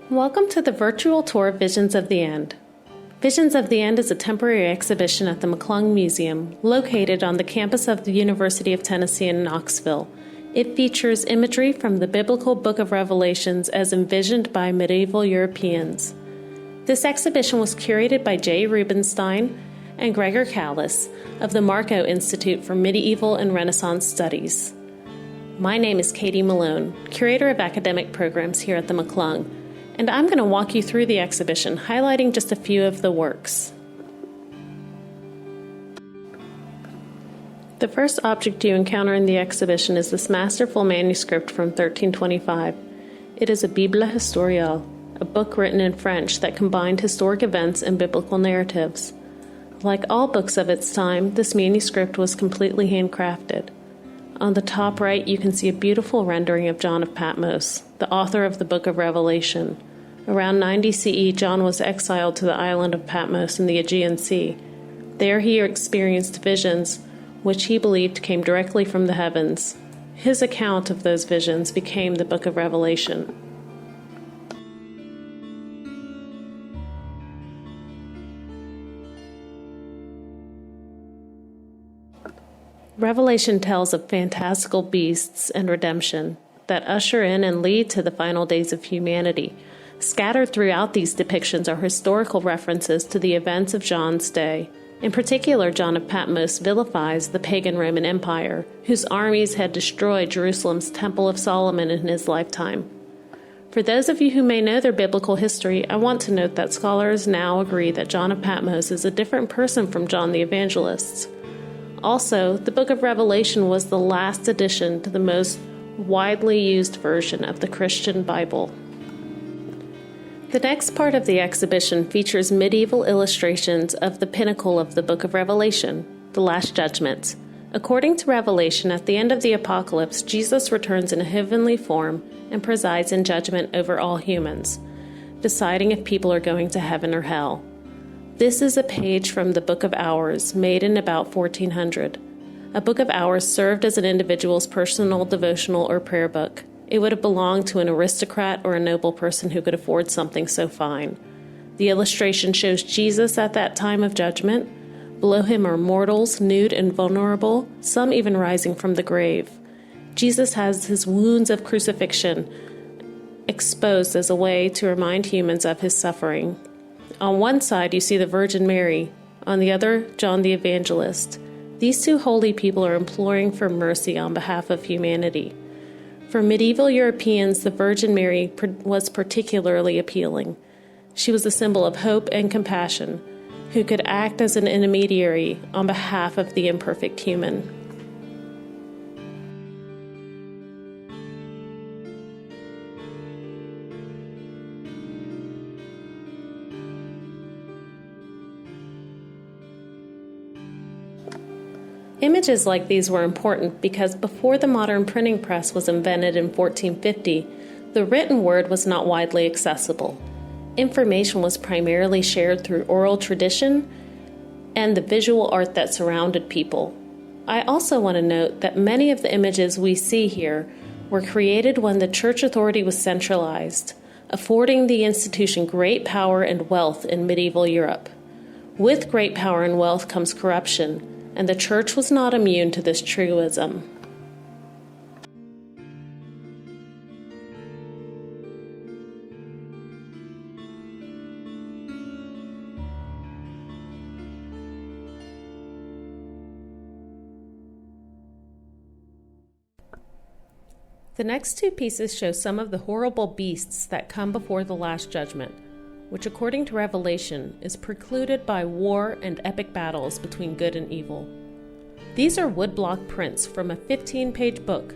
Welcome to the virtual tour of Visions of the End. Visions of the End is a temporary exhibition at the Recoiling Museum, located on the campus of the University of Tennessee in Knoxville. It features imagery from the biblical book of Revelations as envisioned by medieval Europeans. This exhibition was curated by Jay Rubenstein and Gregor Callis of the Marco Institute for Medieval and Renaissance Studies. My name is Katy Malone, Curator of Academic Programs here at the Recoiling, and I'm going to walk you through the exhibition, highlighting just a few of the works. The first object you encounter in the exhibition is this Masterful Manuscript from 1325. It is a Bible historiale, a book written in French that combined historic events and biblical narratives. Like all books of its time, this manuscript was completely handcrafted. On the top right, you can see a beautiful rendering of John of Patmos, the author of the book of Revelation. Around 90 CE, John was exiled to the island of Patmos in the Aegean Sea. There he experienced visions, which he believed came directly from the heavens. His account of those visions became the book of Revelation. Revelation tells of fantastical beasts and redemption that usher in and lead to the final days of humanity. Scattered throughout these depictions are historical references to the events of John's day. In particular, John of Patmos vilifies the pagan Roman Empire, whose armies had destroyed Jerusalem's Temple of Solomon in his lifetime. For those of you who may know their biblical history, I want to note that scholars now agree that John of Patmos is a different person from John the Evangelist. Also, the book of Revelation was the last addition to the most widely used version of the Christian Bible. The next part of the exhibition features medieval illustrations of the pinnacle of the book of Revelation, the Last Judgement. According to Revelation, at the end of the apocalypse, Jesus returns in a heavenly form and presides in judgment over all humans, deciding if people are going to heaven or hell. This is a page from the Book of Hours, made in about 1400. A Book of Hours served as an individual's personal devotional or prayer book. It would have belonged to an aristocrat or a noble person who could afford something so fine. The illustration shows Jesus at that time of judgment. Below him are mortals, nude and vulnerable, some even rising from the grave. Jesus has his wounds of crucifixion exposed as a way to remind humans of his suffering. On one side, you see the Virgin Mary. On the other, John the Evangelist. These two holy people are imploring for mercy on behalf of humanity. For medieval Europeans, the Virgin Mary was particularly appealing. She was a symbol of hope and compassion, who could act as an intermediary on behalf of the imperfect human. Images like these were important because before the modern printing press was invented in 1450, the written word was not widely accessible. Information was primarily shared through oral tradition and the visual art that surrounded people. I also want to note that many of the images we see here were created when the church authority was centralized, affording the institution great power and wealth in medieval Europe. With great power and wealth comes corruption, and the church was not immune to this truism. The next two pieces show some of the horrible beasts that come before the Last Judgment, which according to Revelation is precluded by war and epic battles between good and evil. These are woodblock prints from a 15-page book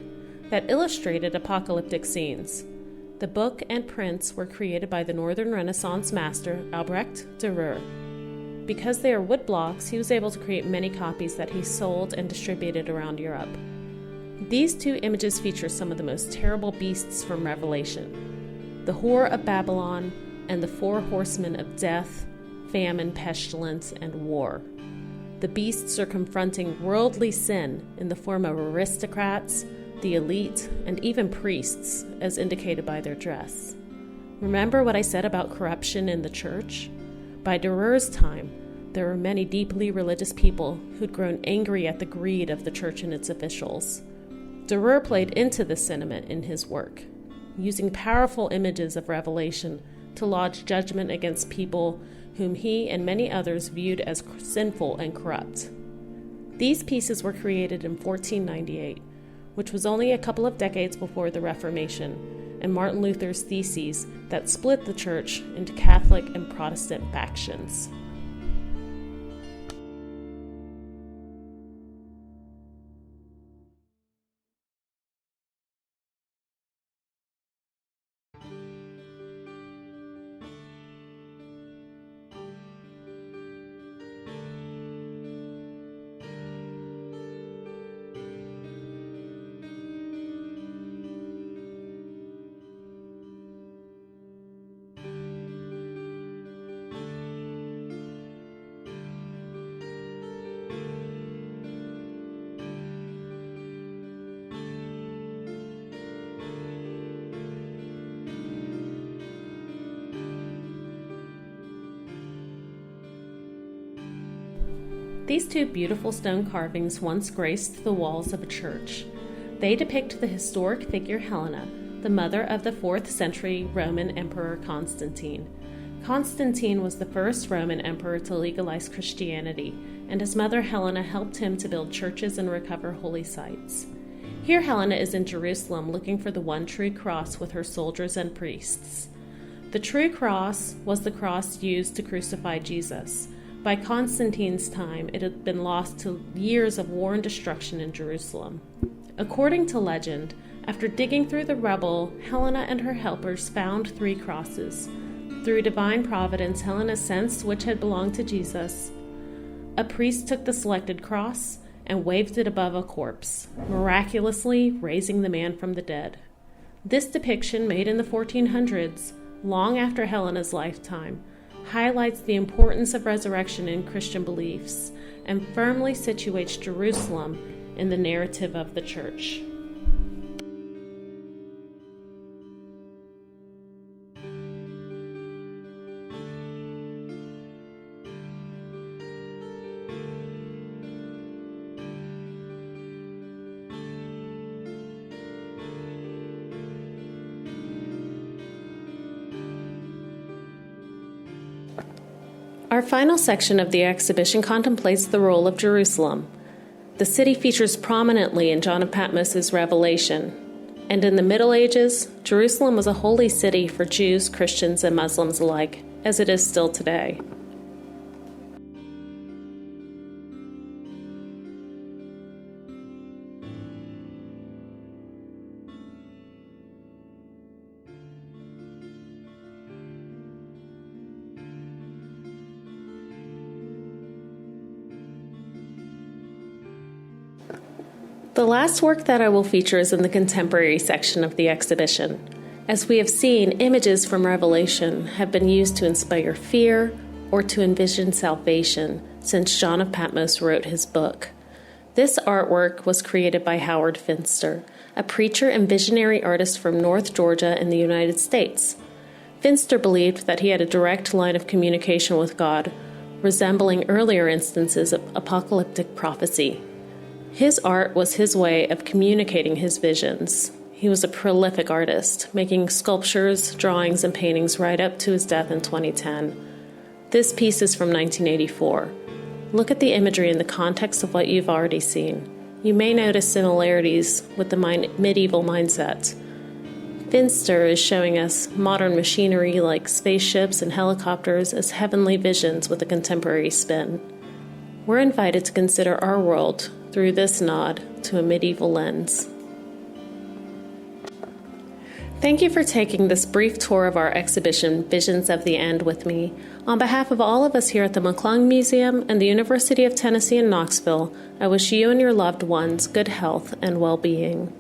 that illustrated apocalyptic scenes. The book and prints were created by the Northern Renaissance master Albrecht Dürer. Because they are woodblocks, he was able to create many copies that he sold and distributed around Europe. These two images feature some of the most terrible beasts from Revelation: the Whore of Babylon and the four horsemen of death, famine, pestilence, and war. The beasts are confronting worldly sin in the form of aristocrats, the elite, and even priests, as indicated by their dress. Remember what I said about corruption in the church? By Durer's time, there were many deeply religious people who'd grown angry at the greed of the church and its officials. Durer played into this sentiment in his work, using powerful images of Revelation to lodge judgment against people whom he and many others viewed as sinful and corrupt. These pieces were created in 1498, which was only a couple of decades before the Reformation and Martin Luther's theses that split the church into Catholic and Protestant factions. These two beautiful stone carvings once graced the walls of a church. They depict the historic figure Helena, the mother of the 4th century Roman Emperor Constantine. Constantine was the first Roman emperor to legalize Christianity, and his mother Helena helped him to build churches and recover holy sites. Here Helena is in Jerusalem looking for the one true cross with her soldiers and priests. The true cross was the cross used to crucify Jesus. By Constantine's time, it had been lost to years of war and destruction in Jerusalem. According to legend, after digging through the rubble, Helena and her helpers found 3 crosses. Through divine providence, Helena sensed which had belonged to Jesus. A priest took the selected cross and waved it above a corpse, miraculously raising the man from the dead. This depiction, made in the 1400s, long after Helena's lifetime, highlights the importance of resurrection in Christian beliefs and firmly situates Jerusalem in the narrative of the church. Our final section of the exhibition contemplates the role of Jerusalem. The city features prominently in John of Patmos' Revelation, and in the Middle Ages, Jerusalem was a holy city for Jews, Christians, and Muslims alike, as it is still today. The last work that I will feature is in the contemporary section of the exhibition. As we have seen, images from Revelation have been used to inspire fear or to envision salvation since John of Patmos wrote his book. This artwork was created by Howard Finster, a preacher and visionary artist from North Georgia in the United States. Finster believed that he had a direct line of communication with God, resembling earlier instances of apocalyptic prophecy. His art was his way of communicating his visions. He was a prolific artist, making sculptures, drawings, and paintings right up to his death in 2010. This piece is from 1984. Look at the imagery in the context of what you've already seen. You may notice similarities with the medieval mindset. Finster is showing us modern machinery like spaceships and helicopters as heavenly visions with a contemporary spin. We're invited to consider our world through this nod to a medieval lens. Thank you for taking this brief tour of our exhibition, Visions of the End, with me. On behalf of all of us here at the Recoiling Museum and the University of Tennessee in Knoxville, I wish you and your loved ones good health and well-being.